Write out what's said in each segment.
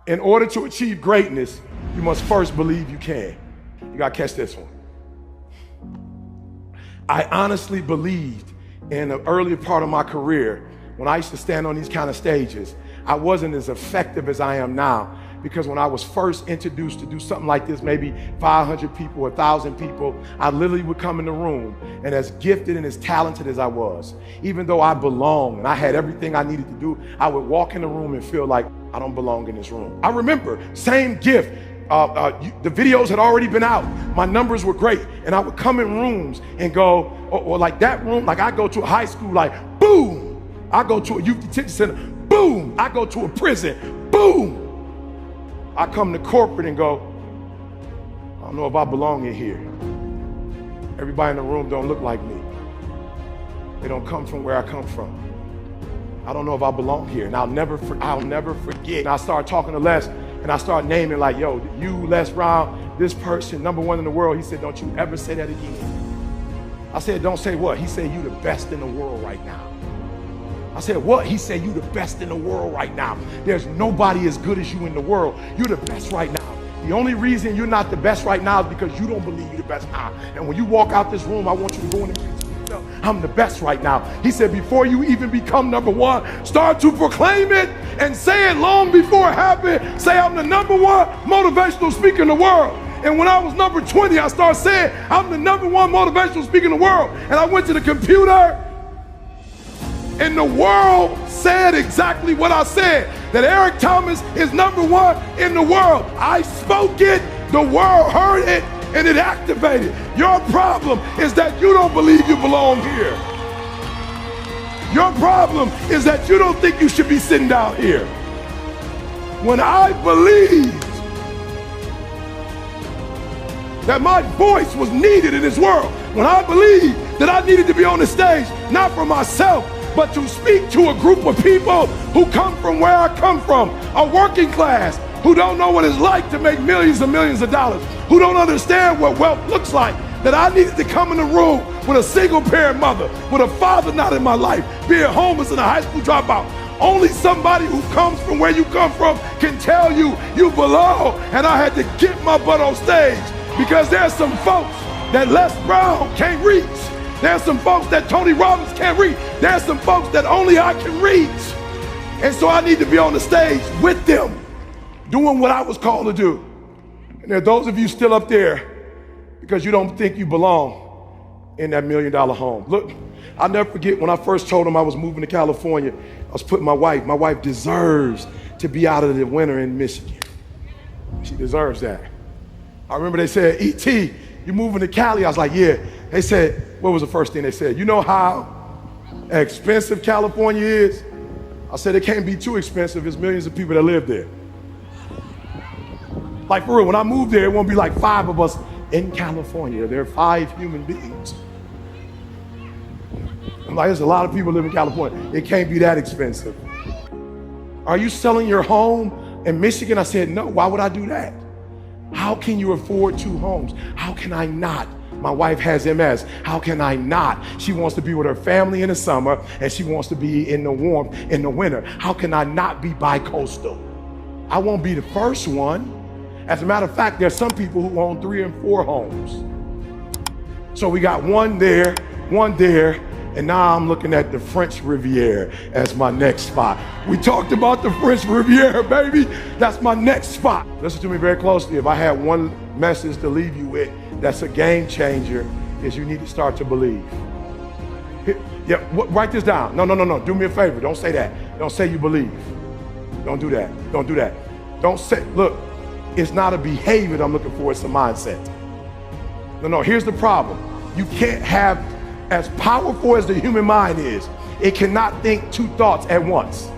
In order to achieve greatness, you must first believe you can. You gotta catch this one. I honestly believed in the earlier part of my career, when I used to stand on these kind of stages, I wasn't as effective as I am now, because when I was first introduced to do something like this, maybe 500 people, 1,000 people, I literally would come in the room, and as gifted and as talented as I was, even though I belonged and I had everything I needed to do, I would walk in the room and feel like I don't belong in this room. I remember, same gift, the videos had already been out, my numbers were great, and I would come in rooms and go, or like that room, like I go to a high school, like boom, I go to a youth detention center, boom, I go to a prison, boom. I come to corporate and go, I don't know if I belong in here. Everybody in the room don't look like me. They don't come from where I come from. I don't know if I belong here, and I'll never forget. And I started talking to Les, and I started naming like, yo, you, Les Brown, this person, #1 in the world. He said, don't you ever say that again. I said, don't say what? He said, you the best in the world right now. I said, what? He said, you the best in the world right now. There's nobody as good as you in the world. You're the best right now. The only reason you're not the best right now is because you don't believe you're the best now. And when you walk out this room, I want you to go in and say to yourself, I'm the best right now. He said, before you even become #1, start to proclaim it and say it long before it happens. Say, I'm the #1 motivational speaker in the world. And when I was number 20, I started saying, I'm the #1 motivational speaker in the world. And I went to the computer, and the world said exactly what I said, that Eric Thomas is #1 in the world. I spoke it, the world heard it, and it activated. Your problem is that you don't believe you belong here. Your problem is that you don't think you should be sitting down here. When I believed that my voice was needed in this world, when I believed that I needed to be on the stage, not for myself, but to speak to a group of people who come from where I come from, a working class, who don't know what it's like to make millions and millions of dollars, who don't understand what wealth looks like, that I needed to come in the room with a single parent mother, with a father not in my life, being homeless and a high school dropout. Only somebody who comes from where you come from can tell you you belong. And I had to get my butt on stage, because there's some folks that Les Brown can't reach. There's some folks that Tony Robbins can't reach. There's some folks that only I can reach. And so I need to be on the stage with them, doing what I was called to do. And there are those of you still up there because you don't think you belong in that $1 million home. Look, I'll never forget when I first told them I was moving to California, I was putting my wife deserves to be out of the winter in Michigan. She deserves that. I remember they said, E.T., you moving to Cali? I was like, yeah. They said, what was the first thing they said? You know how expensive California is? I said, it can't be too expensive. There's millions of people that live there. Like for real, when I move there, it won't be like 5 of us in California. There are 5 human beings. I'm like, there's a lot of people live in California. It can't be that expensive. Are you selling your home in Michigan? I said, no, why would I do that? How can you afford 2 homes? How can I not? My wife has MS. How can I not? She wants to be with her family in the summer, and she wants to be in the warmth in the winter. How can I not be bi-coastal? I won't be the first one. As a matter of fact, there's some people who own 3 and 4 homes. So we got one there, and now I'm looking at the French Riviera as my next spot. We talked about the French Riviera, baby. That's my next spot. Listen to me very closely. If I had one message to leave you with that's a game changer, is you need to start to believe. Yeah, write this down. No. Do me a favor. Don't say that. Don't say you believe. Don't do that. Don't do that. Don't say, look, it's not a behavior that I'm looking for, it's a mindset. No, here's the problem. You can't have, as powerful as the human mind is, it cannot think 2 thoughts at once.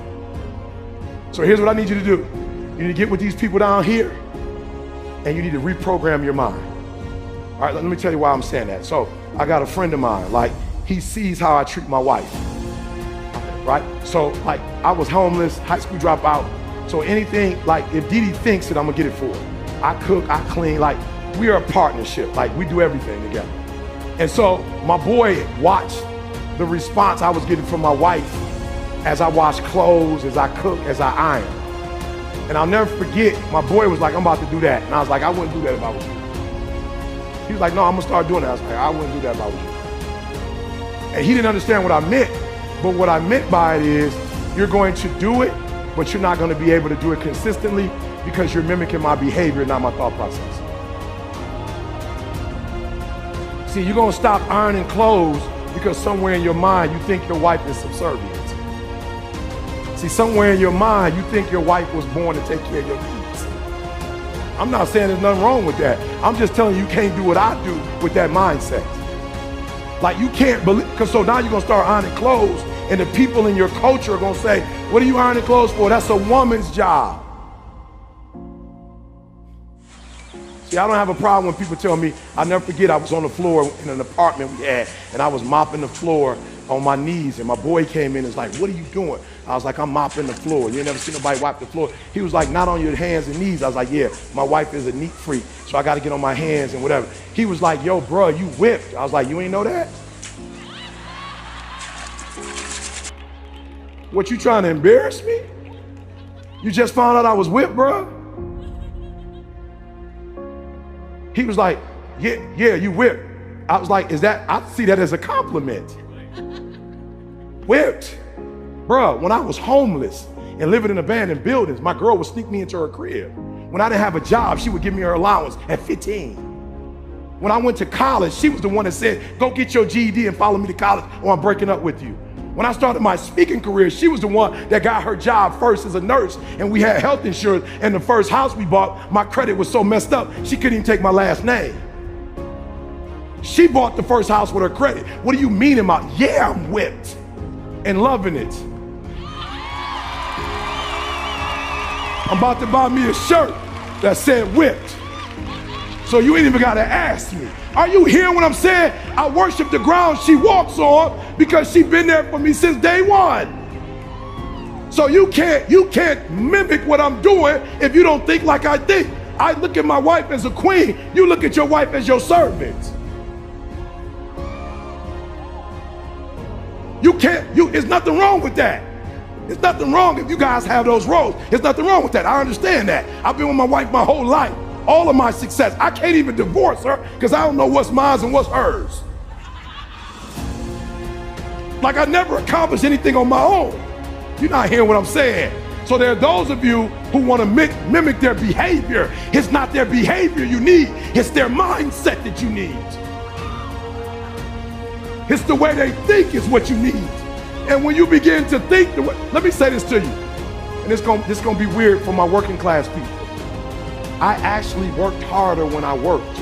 So here's what I need you to do. You need to get with these people down here, and you need to reprogram your mind. All right, let me tell you why I'm saying that. So I got a friend of mine, like he sees how I treat my wife, right? So like I was homeless, high school dropout. So anything, like if Dee Dee thinks it, I'm gonna get it for her. I cook, I clean, like we are a partnership, like we do everything together. And so my boy watched the response I was getting from my wife as I wash clothes, as I cook, as I iron. And I'll never forget, my boy was like, I'm about to do that. And I was like, I wouldn't do that if I was you. He was like, no, I'm gonna start doing that. I was like, I wouldn't do that if I was you. And he didn't understand what I meant. But what I meant by it is, you're going to do it, but you're not gonna be able to do it consistently because you're mimicking my behavior, not my thought process. See, you're gonna stop ironing clothes because somewhere in your mind, you think your wife is subservient. See, somewhere in your mind, you think your wife was born to take care of your needs. I'm not saying there's nothing wrong with that. I'm just telling you, you can't do what I do with that mindset. Like, you can't believe, because so now you're gonna start ironing clothes, and the people in your culture are gonna say, what are you ironing clothes for? That's a woman's job. See, I don't have a problem when people tell me, I'll never forget, I was on the floor in an apartment we had, and I was mopping the floor on my knees, and my boy came in and was like, what are you doing? I was like, I'm mopping the floor. You never see nobody wipe the floor. He was like, not on your hands and knees. I was like, yeah, my wife is a neat freak, so I gotta get on my hands and whatever. He was like, yo, bro, you whipped. I was like, you ain't know that? What, you trying to embarrass me? You just found out I was whipped, bro? He was like, yeah, you whipped. I was like, I see that as a compliment. Whipped. Bruh, when I was homeless and living in abandoned buildings, my girl would sneak me into her crib. When I didn't have a job, she would give me her allowance at 15. When I went to college, she was the one that said, go get your GED and follow me to college or I'm breaking up with you. When I started my speaking career, she was the one that got her job first as a nurse, and we had health insurance, and the first house we bought, my credit was so messed up, she couldn't even take my last name. She bought the first house with her credit. What do you mean yeah, I'm whipped and loving it. I'm about to buy me a shirt that said whipped. So you ain't even gotta ask me. Are you hearing what I'm saying? I worship the ground she walks on because she's been there for me since day one. So you can't mimic what I'm doing if you don't think like I think. I look at my wife as a queen. You look at your wife as your servant. There's nothing wrong with that. There's nothing wrong if you guys have those roles. There's nothing wrong with that. I understand that. I've been with my wife my whole life. All of my success. I can't even divorce her because I don't know what's mine and what's hers. Like, I never accomplished anything on my own. You're not hearing what I'm saying. So there are those of you who want to mimic their behavior. It's not their behavior you need. It's their mindset that you need. It's the way they think is what you need. And when you begin to think, let me say this to you, and this is gonna be weird for my working class people. I actually worked harder when I worked.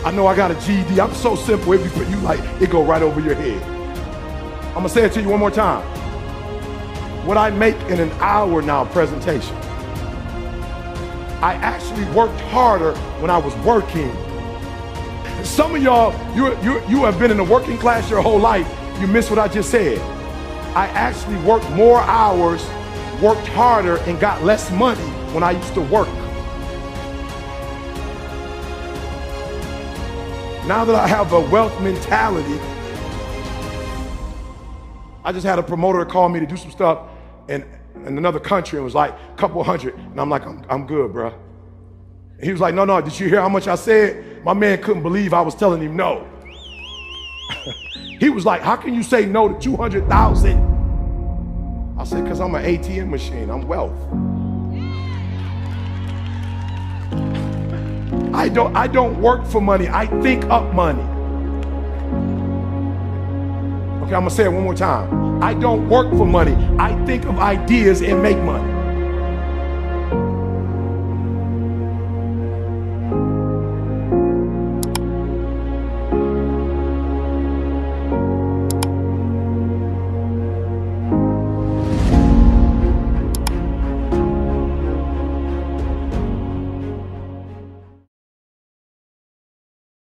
I know I got a GED. I'm so simple. It go right over your head. I'm gonna say it to you one more time. What I make in an hour now presentation, I actually worked harder when I was working. Some of y'all, you have been in the working class your whole life. You missed what I just said. I actually worked more hours, worked harder, and got less money when I used to work. Now that I have a wealth mentality, I just had a promoter call me to do some stuff in another country and was like a couple hundred. And I'm like, I'm good, bro. And he was like, no, did you hear how much I said? My man couldn't believe I was telling him no. He was like, how can you say no to 200,000? I said, because I'm an ATM machine, I'm wealth. I don't work for money, I think up money. Okay, I'm gonna say it one more time. I don't work for money, I think of ideas and make money.